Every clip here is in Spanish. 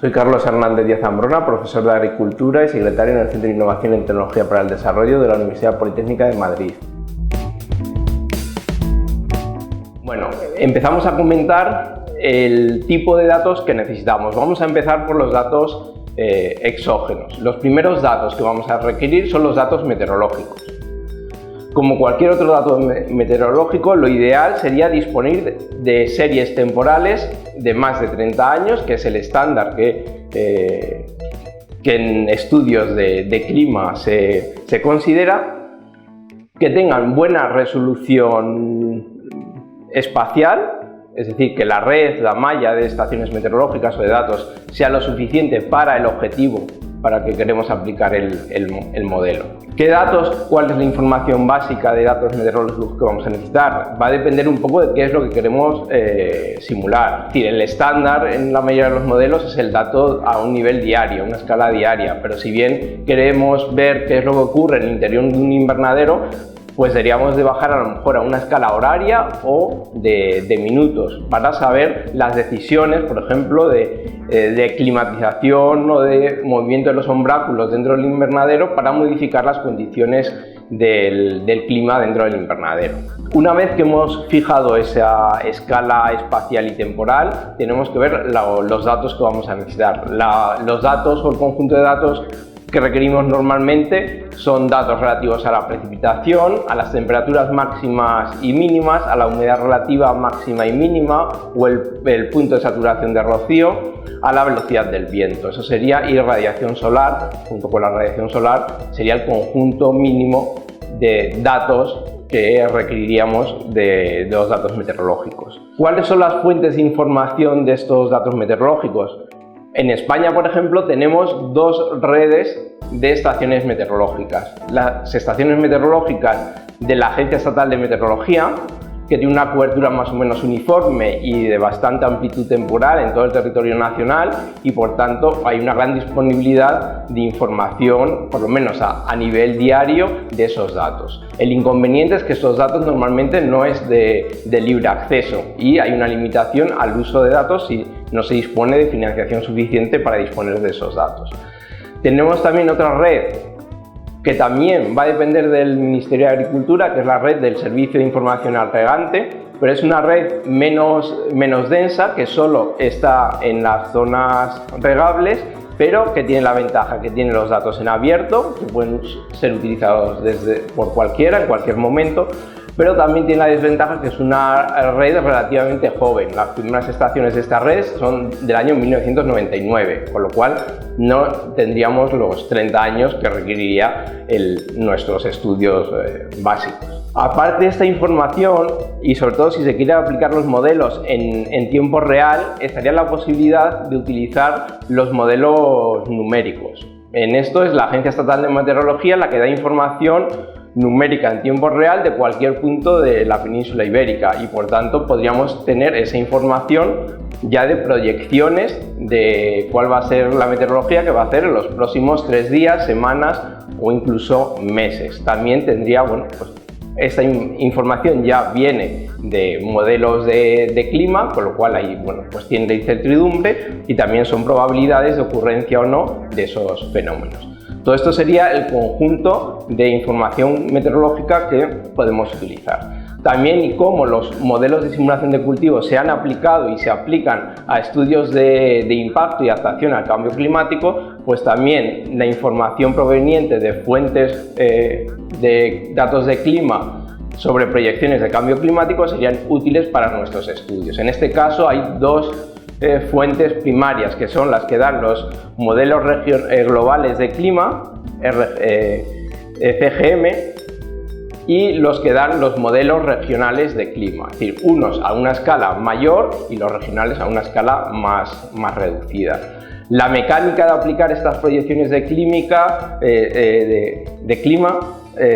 Soy Carlos Hernández Díaz Ambrona, profesor de Agricultura y secretario en el Centro de Innovación en Tecnología para el Desarrollo de la Universidad Politécnica de Madrid. Bueno, empezamos a comentar el tipo de datos que necesitamos. Vamos a empezar por los datos exógenos. Los primeros datos que vamos a requerir son los datos meteorológicos. Como cualquier otro dato meteorológico, lo ideal sería disponer de series temporales de más de 30 años, que es el estándar que en estudios de clima se considera, que tengan buena resolución espacial, es decir, que la red, la malla de estaciones meteorológicas o de datos sea lo suficiente para el objetivo para que queremos aplicar el modelo. ¿Qué datos? ¿Cuál es la información básica de datos meteorológicos que vamos a necesitar? Va a depender un poco de qué es lo que queremos simular. Es decir, el estándar en la mayoría de los modelos es el dato a un nivel diario, una escala diaria, pero si bien queremos ver qué es lo que ocurre en el interior de un invernadero, pues deberíamos de bajar a lo mejor a una escala horaria o de minutos para saber las decisiones, por ejemplo, de climatización o de movimiento de los ombráculos dentro del invernadero para modificar las condiciones del clima dentro del invernadero. Una vez que hemos fijado esa escala espacial y temporal, tenemos que ver los datos que vamos a necesitar. Los datos o el conjunto de datos que requerimos normalmente son datos relativos a la precipitación, a las temperaturas máximas y mínimas, a la humedad relativa máxima y mínima o el punto de saturación de rocío, a la velocidad del viento. Eso sería irradiación solar, junto con la radiación solar sería el conjunto mínimo de datos que requeriríamos de los datos meteorológicos. ¿Cuáles son las fuentes de información de estos datos meteorológicos? En España, por ejemplo, tenemos dos redes de estaciones meteorológicas. Las estaciones meteorológicas de la Agencia Estatal de Meteorología, que tiene una cobertura más o menos uniforme y de bastante amplitud temporal en todo el territorio nacional, y por tanto hay una gran disponibilidad de información, por lo menos a nivel diario, de esos datos. El inconveniente es que estos datos normalmente no es de libre acceso y hay una limitación al uso de datos si no se dispone de financiación suficiente para disponer de esos datos. Tenemos también otra red que también va a depender del Ministerio de Agricultura, que es la red del Servicio de Información al Regante, pero es una red menos densa, que solo está en las zonas regables, pero que tiene la ventaja que tiene los datos en abierto, que pueden ser utilizados por cualquiera, en cualquier momento, pero también tiene la desventaja que es una red relativamente joven. Las primeras estaciones de esta red son del año 1999, con lo cual no tendríamos los 30 años que requeriría nuestros estudios básicos. Aparte de esta información, y sobre todo si se quiere aplicar los modelos en tiempo real, estaría la posibilidad de utilizar los modelos numéricos. En esto es la Agencia Estatal de Meteorología la que da información numérica en tiempo real de cualquier punto de la península ibérica, y por tanto podríamos tener esa información ya de proyecciones de cuál va a ser la meteorología que va a hacer en los próximos 3 días, semanas o incluso meses. También tendría, esta información ya viene de modelos de clima, con lo cual ahí tiene incertidumbre y también son probabilidades de ocurrencia o no de esos fenómenos. Todo esto sería el conjunto de información meteorológica que podemos utilizar. También, y cómo los modelos de simulación de cultivos se han aplicado y se aplican a estudios de impacto y adaptación al cambio climático, pues también la información proveniente de fuentes de datos de clima sobre proyecciones de cambio climático serían útiles para nuestros estudios. En este caso hay dos fuentes primarias, que son las que dan los modelos globales de clima, CGM, y los que dan los modelos regionales de clima, es decir, unos a una escala mayor y los regionales a una escala más reducida. La mecánica de aplicar estas proyecciones de clima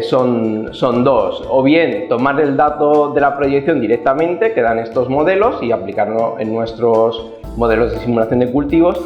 son dos: o bien tomar el dato de la proyección directamente que dan estos modelos y aplicarlo en nuestros modelos de simulación de cultivos,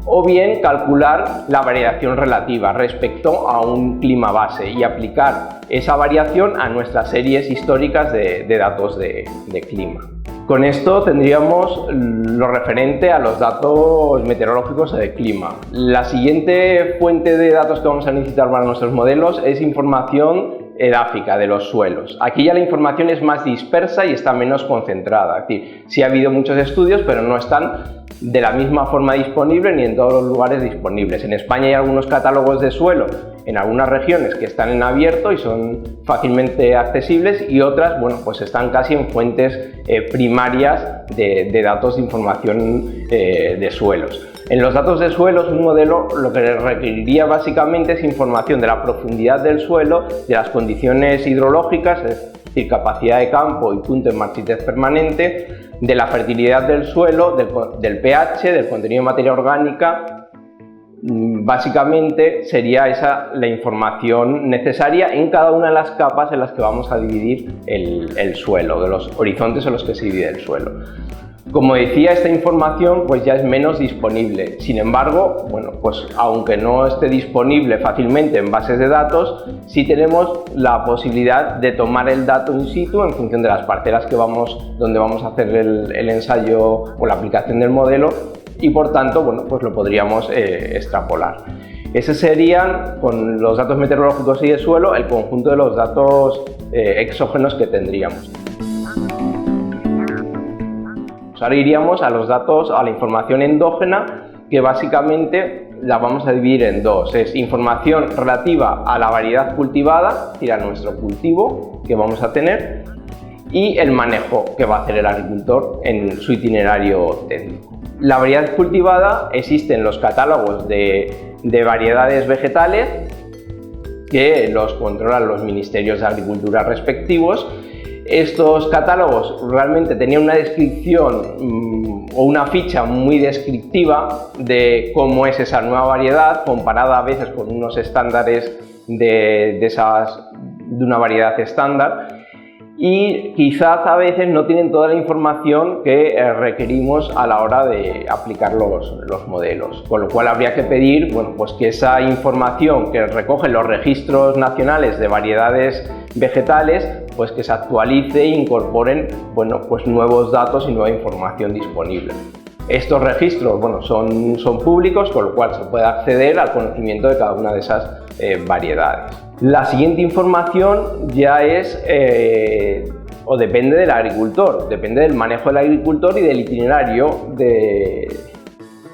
o bien calcular la variación relativa respecto a un clima base y aplicar esa variación a nuestras series históricas de datos de clima. Con esto tendríamos lo referente a los datos meteorológicos de clima. La siguiente fuente de datos que vamos a necesitar para nuestros modelos es información edáfica de los suelos. Aquí ya la información es más dispersa y está menos concentrada. Es decir, sí ha habido muchos estudios, pero no están de la misma forma disponibles ni en todos los lugares disponibles. En España hay algunos catálogos de suelo en algunas regiones que están en abierto y son fácilmente accesibles, y otras, bueno, pues están casi en fuentes primarias de datos de información de suelos. En los datos de suelos, un modelo lo que requeriría básicamente es información de la profundidad del suelo, de las condiciones hidrológicas, es decir, capacidad de campo y punto de marchitez permanente, de la fertilidad del suelo, del pH, del contenido de materia orgánica. Básicamente sería esa la información necesaria en cada una de las capas en las que vamos a dividir el suelo, de los horizontes en los que se divide el suelo. Como decía, esta información pues ya es menos disponible. Sin embargo, bueno, pues aunque no esté disponible fácilmente en bases de datos, sí tenemos la posibilidad de tomar el dato in situ en función de las parcelas donde vamos a hacer el ensayo o la aplicación del modelo, y por tanto, bueno, pues lo podríamos extrapolar. Ese serían, con los datos meteorológicos y de suelo, el conjunto de los datos exógenos que tendríamos. Ahora iríamos a los datos, a la información endógena, que básicamente la vamos a dividir en dos. Es información relativa a la variedad cultivada, es decir, a nuestro cultivo que vamos a tener, y el manejo que va a hacer el agricultor en su itinerario técnico. La variedad cultivada existe en los catálogos de variedades vegetales, que los controlan los ministerios de agricultura respectivos. Estos catálogos realmente tenían una descripción o una ficha muy descriptiva de cómo es esa nueva variedad, comparada a veces con unos estándares de una variedad estándar, y quizás a veces no tienen toda la información que requerimos a la hora de aplicar los modelos, con lo cual habría que pedir, bueno, pues que esa información que recogen los registros nacionales de variedades vegetales, pues que se actualice e incorporen, bueno, pues nuevos datos y nueva información disponible. Estos registros, bueno, son públicos, con lo cual se puede acceder al conocimiento de cada una de esas variedades. La siguiente información ya es o depende del agricultor, depende del manejo del agricultor y del itinerario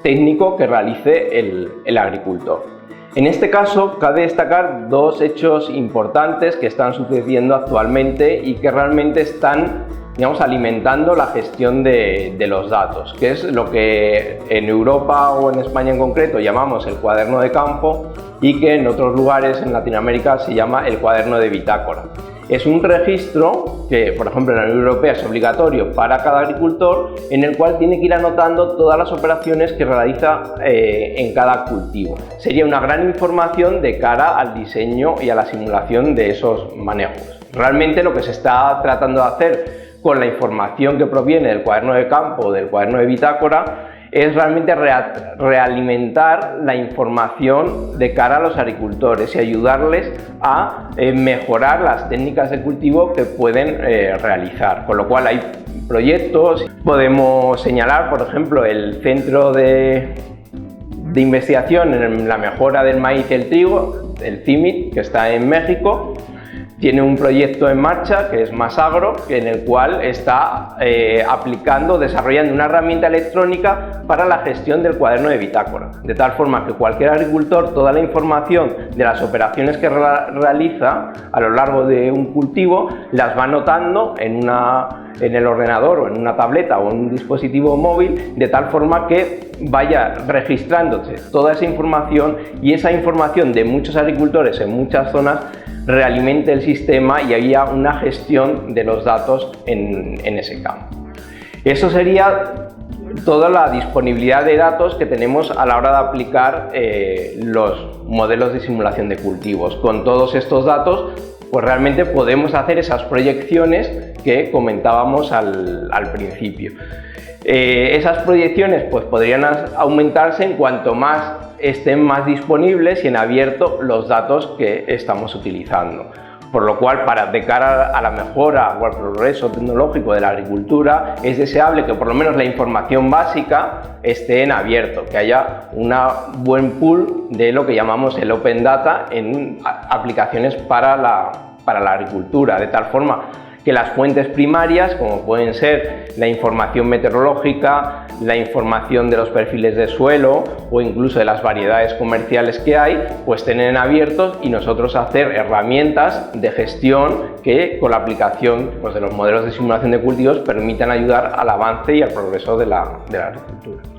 técnico que realice el agricultor. En este caso, cabe destacar dos hechos importantes que están sucediendo actualmente y que realmente están, digamos, alimentando la gestión de los datos, que es lo que en Europa o en España en concreto llamamos el cuaderno de campo, y que en otros lugares en Latinoamérica se llama el cuaderno de bitácora. Es un registro que, por ejemplo, en la Unión Europea es obligatorio para cada agricultor, en el cual tiene que ir anotando todas las operaciones que realiza en cada cultivo. Sería una gran información de cara al diseño y a la simulación de esos manejos. Realmente lo que se está tratando de hacer con la información que proviene del cuaderno de campo o del cuaderno de bitácora es realmente realimentar la información de cara a los agricultores y ayudarles a mejorar las técnicas de cultivo que pueden realizar. Con lo cual hay proyectos, podemos señalar, por ejemplo, el Centro de Investigación en la Mejora del Maíz y el Trigo, el CIMIT, que está en México. Tiene un proyecto en marcha que es Masagro, en el cual está desarrollando una herramienta electrónica para la gestión del cuaderno de bitácora, de tal forma que cualquier agricultor, toda la información de las operaciones que realiza a lo largo de un cultivo, las va anotando en el ordenador o en una tableta o en un dispositivo móvil, de tal forma que vaya registrándose toda esa información, y esa información de muchos agricultores en muchas zonas realimente el sistema y haya una gestión de los datos en ese campo. Eso sería toda la disponibilidad de datos que tenemos a la hora de aplicar los modelos de simulación de cultivos. Con todos estos datos, pues realmente podemos hacer esas proyecciones que comentábamos al principio. Esas proyecciones pues podrían aumentarse en cuanto más estén más disponibles y en abierto los datos que estamos utilizando. Por lo cual, de cara a la mejora o al progreso tecnológico de la agricultura, es deseable que por lo menos la información básica esté en abierto, que haya un buen pool de lo que llamamos el Open Data en aplicaciones para la agricultura, de tal forma que las fuentes primarias, como pueden ser la información meteorológica, la información de los perfiles de suelo o incluso de las variedades comerciales que hay, pues tener abiertos y nosotros hacer herramientas de gestión que con la aplicación pues, de los modelos de simulación de cultivos permitan ayudar al avance y al progreso de la agricultura.